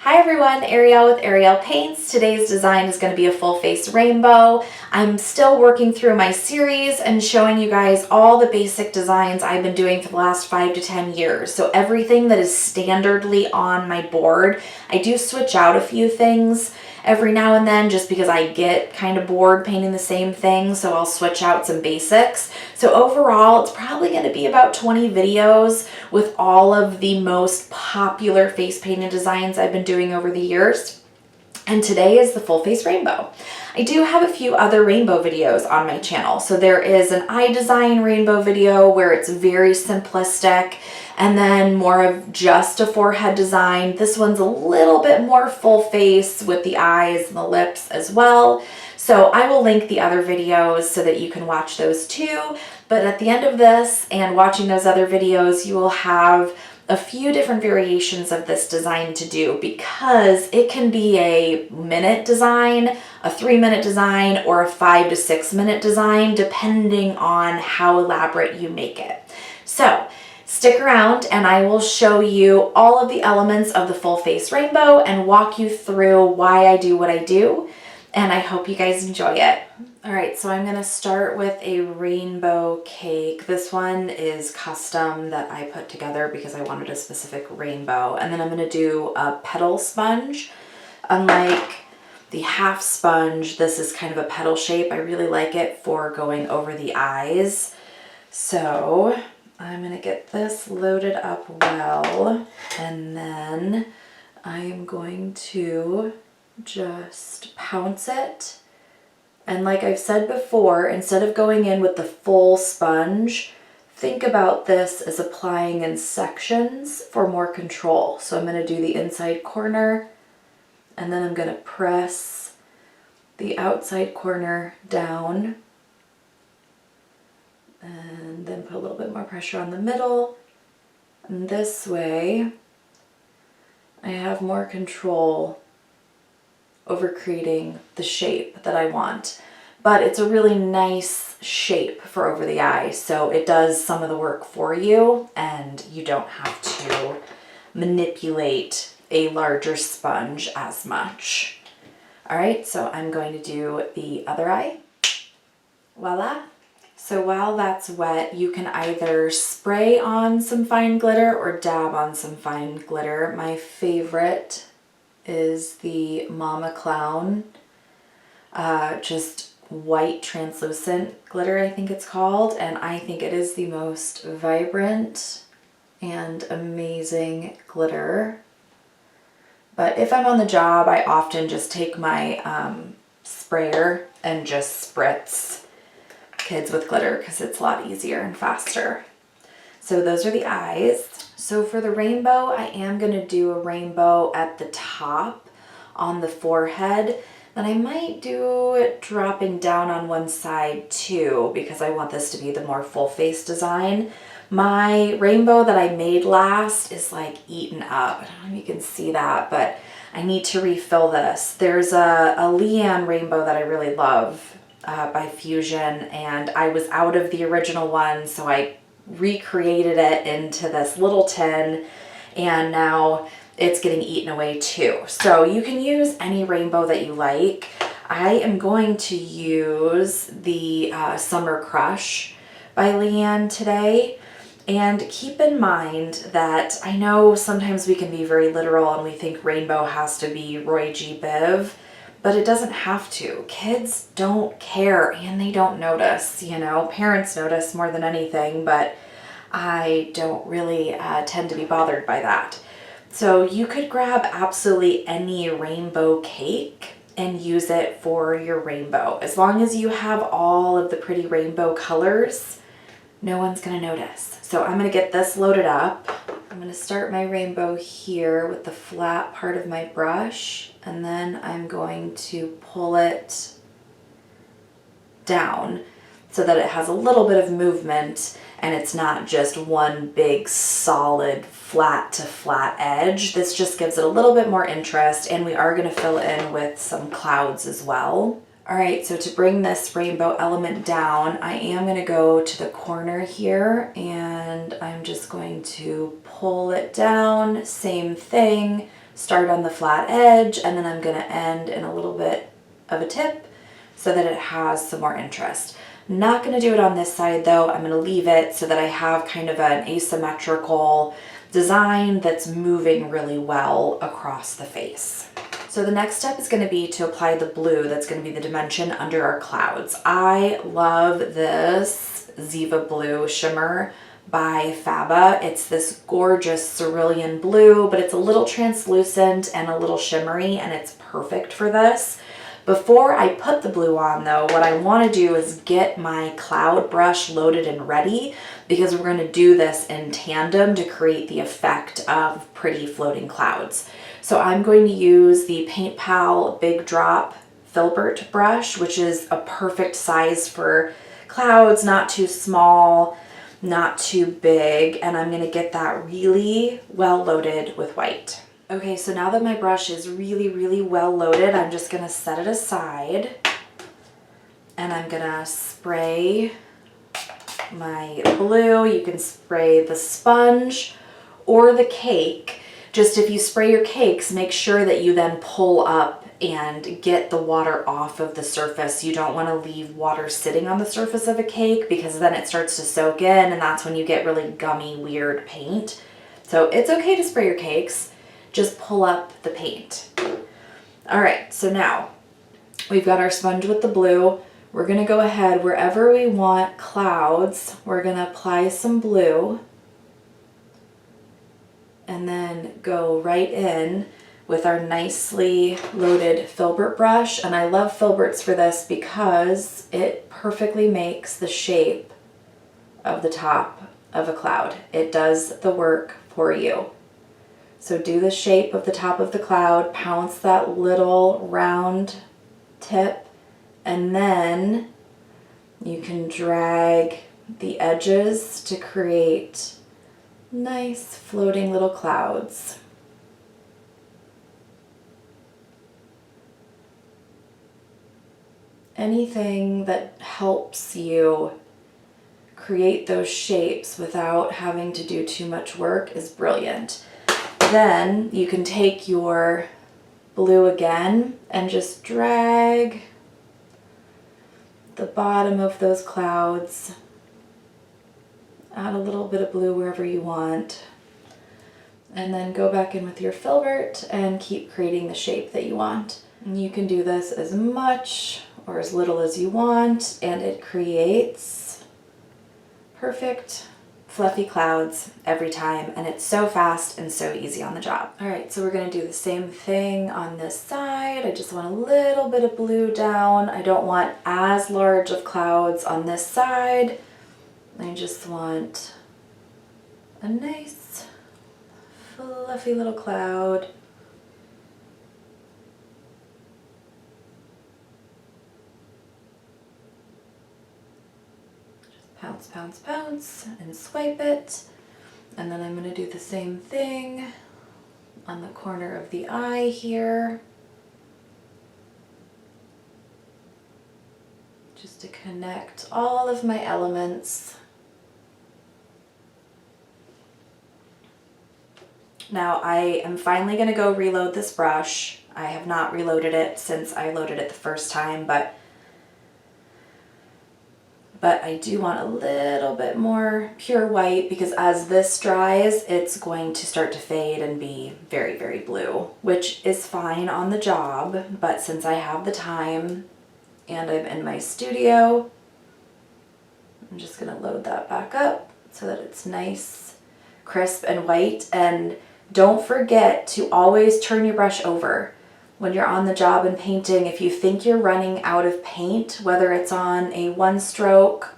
Hi everyone, Ariel with Arielpaints. Today's design is going to be a full face rainbow. I'm still working through my series and showing you guys all the basic designs I've been doing for the last 5 to 10 years. So everything that is standardly on my board. I do switch out a few things every now and then just because I get kind of bored painting the same thing, so I'll switch out some basics. So overall, it's probably going to be about 20 videos with all of the most popular face painting designs I've been doing over the years. And today is the full face rainbow. I do have a few other rainbow videos on my channel. So there is an eye design rainbow video where it's very simplistic, and then more of just a forehead design. This one's a little bit more full face with the eyes and the lips as well. So I will link the other videos so that you can watch those too. But at the end of this and watching those other videos, you will have a few different variations of this design to do, because it can be a minute design, a 3-minute design, or a 5 to 6 minute design, depending on how elaborate you make it. So stick around and I will show you all of the elements of the full face rainbow and walk you through why I do what I do. And I hope you guys enjoy it. All right, so I'm gonna start with a rainbow cake. This one is custom that I put together because I wanted a specific rainbow. And then I'm gonna do a petal sponge. Unlike the half sponge, this is kind of a petal shape. I really like it for going over the eyes. So I'm gonna get this loaded up well, and then I'm going to just pounce it. And like I've said before, instead of going in with the full sponge, think about this as applying in sections for more control. So I'm going to do the inside corner, and then I'm going to press the outside corner down, and then put a little bit more pressure on the middle. And this way I have more control over creating the shape that I want. But it's a really nice shape for over the eye, so it does some of the work for you and you don't have to manipulate a larger sponge as much. All right, so I'm going to do the other eye. Voila. So while that's wet, you can either spray on some fine glitter or dab on some fine glitter. My favorite is the Mama Clown, just white translucent glitter, I think it's called, and I think it is the most vibrant and amazing glitter. But if I'm on the job, I often just take my sprayer and just spritz kids with glitter because it's a lot easier and faster. So those are the eyes. So for the rainbow, I am going to do a rainbow at the top on the forehead. Then I might do it dropping down on one side too, because I want this to be the more full face design. My rainbow that I made last is like eaten up. I don't know if you can see that, but I need to refill this. There's a Leanne rainbow that I really love by Fusion, and I was out of the original one, so I recreated it into this little tin, and now it's getting eaten away too. So you can use any rainbow that you like. I am going to use the Summer Crush by Leanne today. And keep in mind that I know sometimes we can be very literal and we think rainbow has to be Roy G. Biv, but it doesn't have to. Kids don't care and they don't notice, you know. Parents notice more than anything, but I don't really tend to be bothered by that. So you could grab absolutely any rainbow cake and use it for your rainbow. As long as you have all of the pretty rainbow colors, no one's gonna notice. So I'm gonna get this loaded up. I'm gonna start my rainbow here with the flat part of my brush, and then I'm going to pull it down so that it has a little bit of movement and it's not just one big solid flat to flat edge. This just gives it a little bit more interest, and we are gonna fill in with some clouds as well. All right, so to bring this rainbow element down, I am gonna go to the corner here and I'm just going to pull it down, same thing, start on the flat edge, and then I'm gonna end in a little bit of a tip so that it has some more interest. Not gonna do it on this side though. I'm gonna leave it so that I have kind of an asymmetrical design that's moving really well across the face. So the next step is going to be to apply the blue that's going to be the dimension under our clouds. I love this Ziva Blue Shimmer by Faba. It's this gorgeous cerulean blue, but it's a little translucent and a little shimmery, and it's perfect for this. Before I put the blue on though, what I want to do is get my cloud brush loaded and ready, because we're going to do this in tandem to create the effect of pretty floating clouds. So I'm going to use the Paint Pal Big Drop Filbert brush, which is a perfect size for clouds, not too small, not too big, and I'm going to get that really well loaded with white. Okay, so now that my brush is really well loaded, I'm just going to set it aside, and I'm going to spray my blue. You can spray the sponge or the cake. Just if you spray your cakes, make sure that you then pull up and get the water off of the surface. You don't want to leave water sitting on the surface of a cake, because then it starts to soak in, and that's when you get really gummy, weird paint. So it's okay to spray your cakes, just pull up the paint. All right, so now we've got our sponge with the blue. We're gonna go ahead, wherever we want clouds, we're gonna apply some blue, and then go right in with our nicely loaded filbert brush. And I love filberts for this because it perfectly makes the shape of the top of a cloud. It does the work for you. So do the shape of the top of the cloud, pounce that little round tip, and then you can drag the edges to create nice floating little clouds. Anything that helps you create those shapes without having to do too much work is brilliant. Then you can take your blue again and just drag the bottom of those clouds. Add a little bit of blue wherever you want, and then go back in with your filbert and keep creating the shape that you want. And you can do this as much or as little as you want, and it creates perfect fluffy clouds every time, and it's so fast and so easy on the job. All right, so we're going to do the same thing on this side. I just want a little bit of blue down. I don't want as large of clouds on this side. I just want a nice fluffy little cloud. Just pounce, pounce, pounce, and swipe it. And then I'm going to do the same thing on the corner of the eye here, just to connect all of my elements. Now I am finally going to go reload this brush. I have not reloaded it since I loaded it the first time, but I do want a little bit more pure white, because as this dries, it's going to start to fade and be very blue, which is fine on the job. But since I have the time and I'm in my studio, I'm just going to load that back up so that it's nice, crisp, and white. And don't forget to always turn your brush over when you're on the job and painting. If you think you're running out of paint, whether it's on a one stroke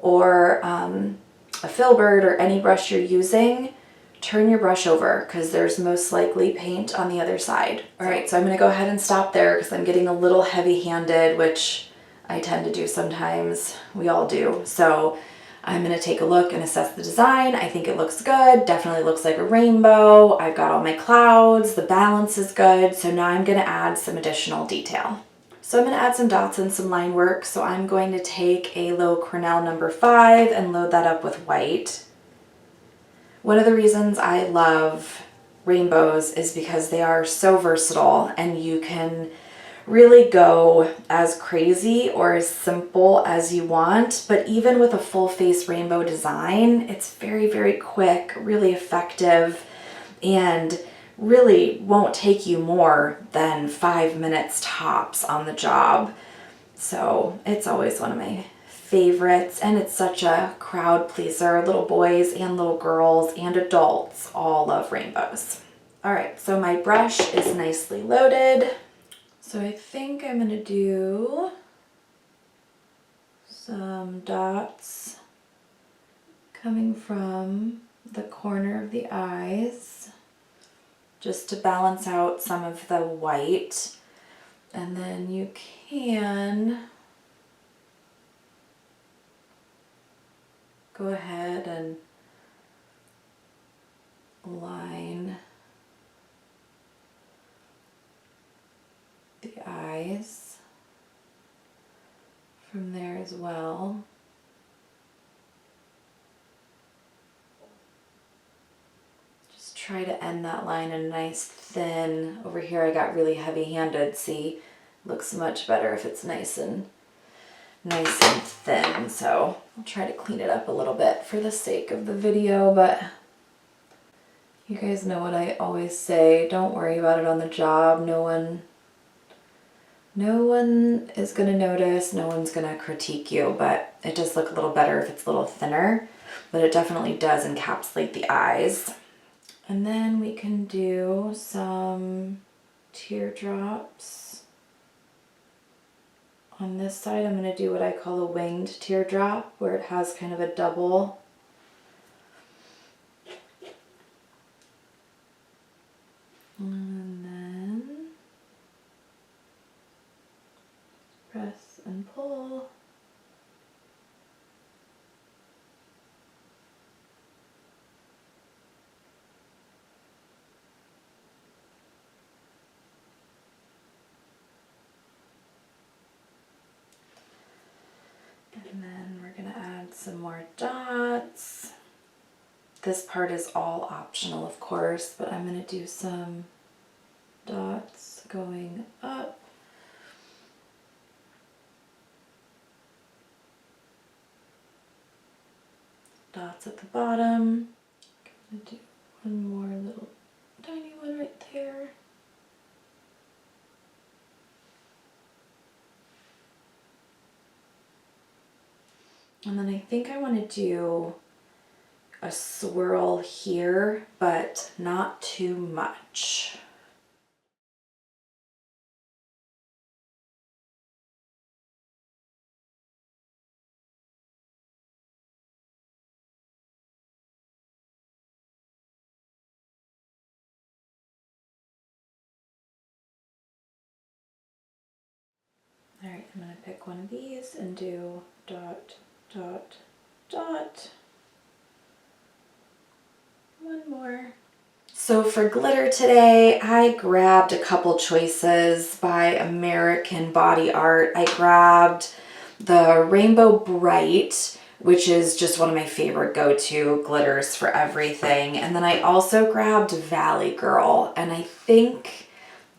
or a filbert or any brush you're using, turn your brush over, because there's most likely paint on the other side. All right, so I'm going to go ahead and stop there because I'm getting a little heavy-handed, which I tend to do sometimes. We all do. So I'm going to take a look and assess the design. I think it looks good. Definitely looks like a rainbow. I've got all my clouds. The balance is good. So now I'm going to add some additional detail. So I'm going to add some dots and some line work. So I'm going to take a low Cornell number 5 and load that up with white. One of the reasons I love rainbows is because they are so versatile, and you can really go as crazy or as simple as you want. But even with a full face rainbow design, it's very, very quick, really effective, and really won't take you more than 5 minutes tops on the job. So it's always one of my favorites, and it's such a crowd pleaser. Little boys and little girls and adults all love rainbows. All right, so my brush is nicely loaded. So I think I'm gonna do some dots coming from the corner of the eyes, just to balance out some of the white. And then you can go ahead and line the eyes from there as well. Just try to end that line in a nice thin. Over here I got really heavy-handed. See, looks much better if it's nice and thin. So I'll try to clean it up a little bit for the sake of the video, but you guys know what I always say, don't worry about it on the job. No one is going to notice, no one's going to critique you, but it does look a little better if it's a little thinner, but it definitely does encapsulate the eyes. And then we can do some teardrops. On this side, I'm going to do what I call a winged teardrop, where it has kind of a double. And then press and pull. And then we're going to add some more dots. This part is all optional, of course, but I'm going to do some dots going up. Dots at the bottom. I'm going to do one more little tiny one right there. And then I think I want to do a swirl here, but not too much. All right, I'm going to pick one of these and do dot, dot, dot. One more. So for glitter today, I grabbed a couple choices by American Body Art. I grabbed the Rainbow Bright, which is just one of my favorite go-to glitters for everything. And then I also grabbed Valley Girl, and I think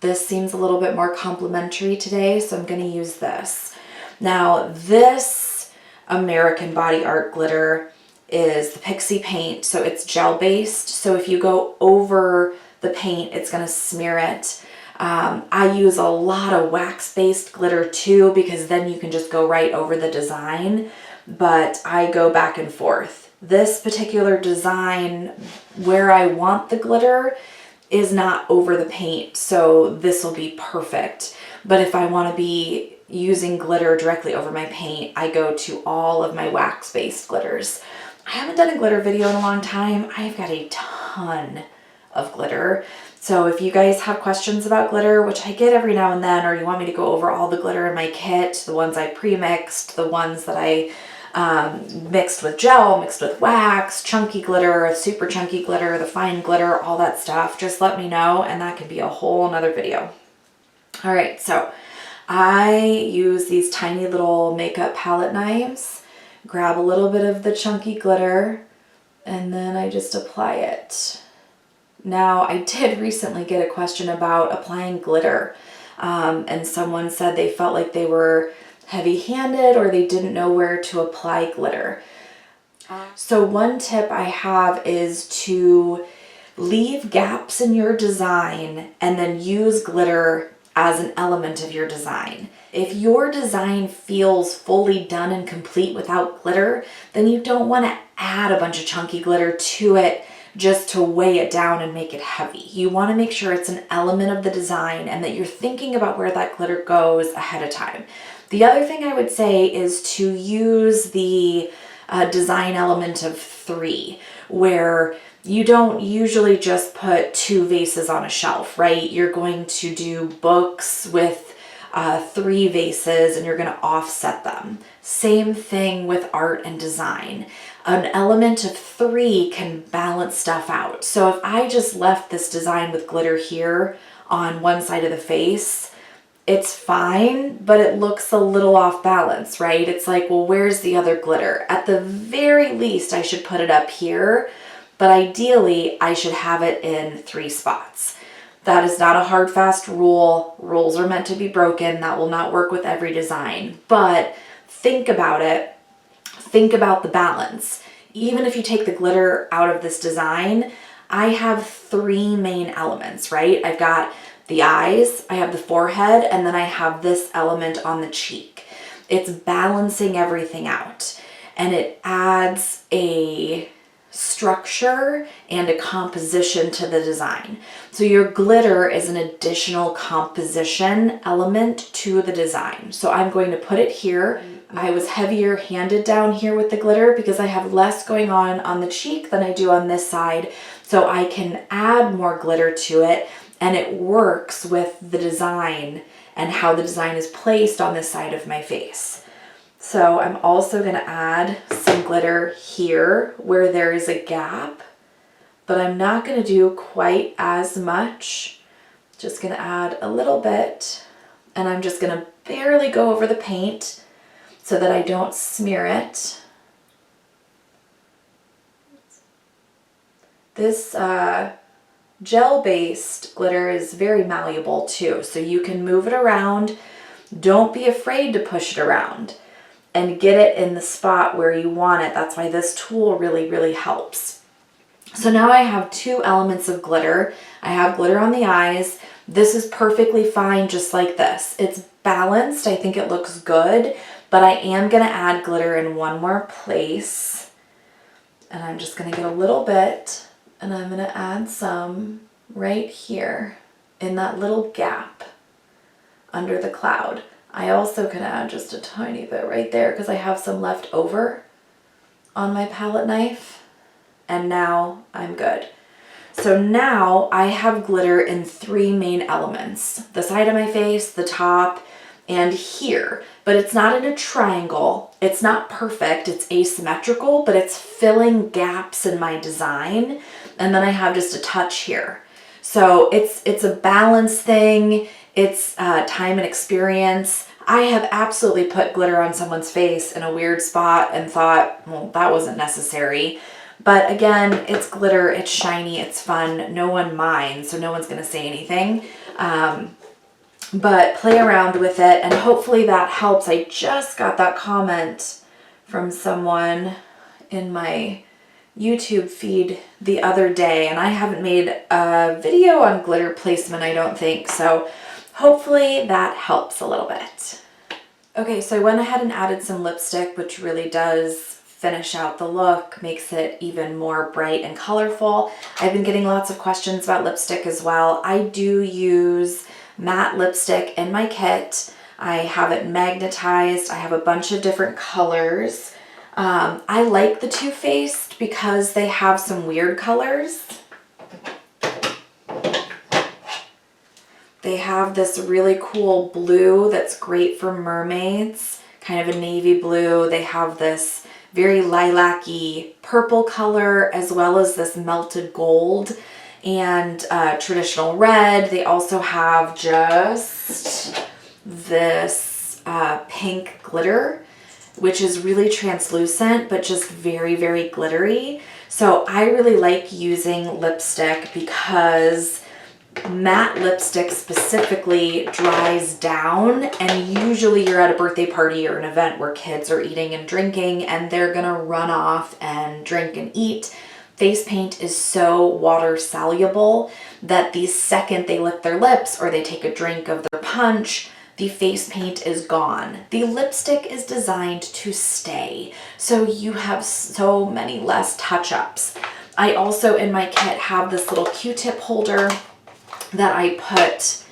this seems a little bit more complimentary today, so I'm going to use this. Now, this American Body Art glitter is the Pixie paint, so it's gel based. So if you go over the paint, it's going to smear it. I use a lot of wax based glitter too, because then you can just go right over the design, but I go back and forth. This particular design, where I want the glitter, is not over the paint, so this will be perfect. But if I want to be using glitter directly over my paint, I go to all of my wax-based glitters. I haven't done a glitter video in a long time. I've got a ton of glitter. So if you guys have questions about glitter, which I get every now and then, or you want me to go over all the glitter in my kit, the ones I pre-mixed, the ones that I mixed with gel, mixed with wax, chunky glitter, super chunky glitter, the fine glitter, all that stuff, just let me know, and that could be a whole nother video. All right, so I use these tiny little makeup palette knives, grab a little bit of the chunky glitter, and then I just apply it Now, I did recently get a question about applying glitter, and someone said they felt like they were heavy-handed or they didn't know where to apply glitter. So one tip I have is to leave gaps in your design and then use glitter as an element of your design. If your design feels fully done and complete without glitter, then you don't want to add a bunch of chunky glitter to it just to weigh it down and make it heavy. You want to make sure it's an element of the design and that you're thinking about where that glitter goes ahead of time. The other thing I would say is to use the design element of 3, where you don't usually just put 2 vases on a shelf, right? You're going to do books with 3 vases and you're going to offset them. Same thing with art and design. An element of 3 can balance stuff out. So if I just left this design with glitter here on one side of the face, it's fine, but it looks a little off balance, right? It's like, well, where's the other glitter? At the very least, I should put it up here, but ideally, I should have it in 3 spots. That is not a hard, fast rule. Rules are meant to be broken. That will not work with every design, but think about it. Think about the balance. Even if you take the glitter out of this design, I have 3 main elements, right? I've got the eyes, I have the forehead, and then I have this element on the cheek. It's balancing everything out, and it adds a structure and a composition to the design. So your glitter is an additional composition element to the design. So I'm going to put it here. I was heavier handed down here with the glitter because I have less going on the cheek than I do on this side. So I can add more glitter to it, and it works with the design and how the design is placed on this side of my face. So I'm also going to add some glitter here where there is a gap, but I'm not going to do quite as much. Just going to add a little bit, and I'm just going to barely go over the paint so that I don't smear it. This gel-based glitter is very malleable too, so you can move it around. Don't be afraid to push it around and get it in the spot where you want it. That's why this tool really, really helps. So now I have 2 elements of glitter. I have glitter on the eyes. This is perfectly fine just like this. It's balanced. I think it looks good, but I am going to add glitter in one more place. And I'm just going to get a little bit, and I'm going to add some right here in that little gap under the cloud. I also can add just a tiny bit right there because I have some left over on my palette knife, and now I'm good. So now I have glitter in 3 main elements: the side of my face, the top, and here. But it's not in a triangle. It's not perfect. It's asymmetrical, but it's filling gaps in my design. And then I have just a touch here. So it's a balance thing. It's time and experience. I have absolutely put glitter on someone's face in a weird spot and thought, well, that wasn't necessary. But again, it's glitter, it's shiny, it's fun. No one minds, so no one's going to say anything. But play around with it, and hopefully that helps. I just got that comment from someone in my YouTube feed the other day, and I haven't made a video on glitter placement, I don't think, so hopefully that helps a little bit. Okay, so I went ahead and added some lipstick, which really does finish out the look, makes it even more bright and colorful. I've been getting lots of questions about lipstick as well. I do use matte lipstick in my kit. I have it magnetized. I have a bunch of different colors. I like the Too Faced because they have some weird colors. They have this really cool blue that's great for mermaids, kind of a navy blue. They have this very lilac-y purple color, as well as this melted gold and traditional red. They also have just this pink glitter, which is really translucent, but just very, very glittery. So I really like using lipstick because matte lipstick specifically dries down, and usually you're at a birthday party or an event where kids are eating and drinking and they're gonna run off and drink and eat. Face paint is so water soluble that the second they lick their lips or they take a drink of their punch, the face paint is gone. The lipstick is designed to stay, so you have so many less touch-ups. I also, in my kit, have this little Q-tip holder that I put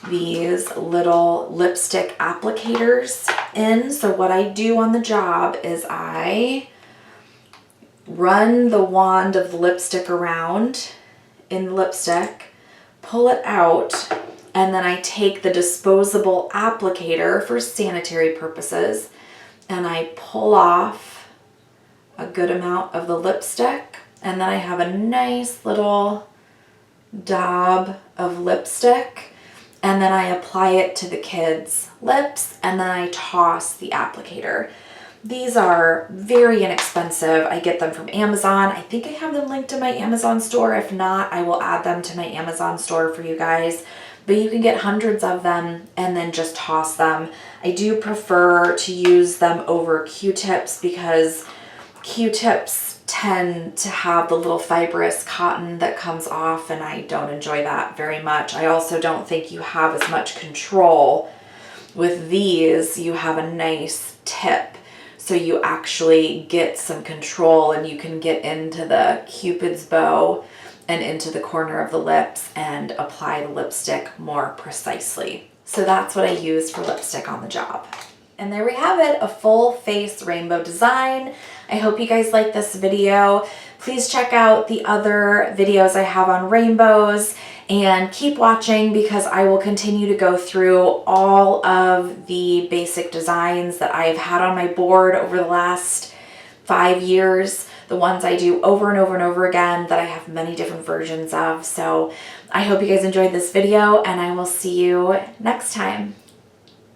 these little lipstick applicators in. So what I do on the job is I run the wand of the lipstick around in the lipstick, pull it out, and then I take the disposable applicator for sanitary purposes and I pull off a good amount of the lipstick, and then I have a nice little daub of lipstick, and then I apply it to the kids' lips, and then I toss the applicator. These are very inexpensive. I get them from Amazon. I think I have them linked to my Amazon store. If not, I will add them to my Amazon store for you guys. But you can get hundreds of them and then just toss them. I do prefer to use them over Q-tips because Q-tips tend to have the little fibrous cotton that comes off, and I don't enjoy that very much. I also don't think you have as much control. With these, you have a nice tip, so you actually get some control and you can get into the Cupid's bow and into the corner of the lips and apply the lipstick more precisely. So that's what I use for lipstick on the job. And there we have it, a full face rainbow design. I hope you guys like this video. Please check out the other videos I have on rainbows and keep watching because I will continue to go through all of the basic designs that I've had on my board over the last 5 years. The ones I do over and over and over again that I have many different versions of. So I hope you guys enjoyed this video and I will see you next time.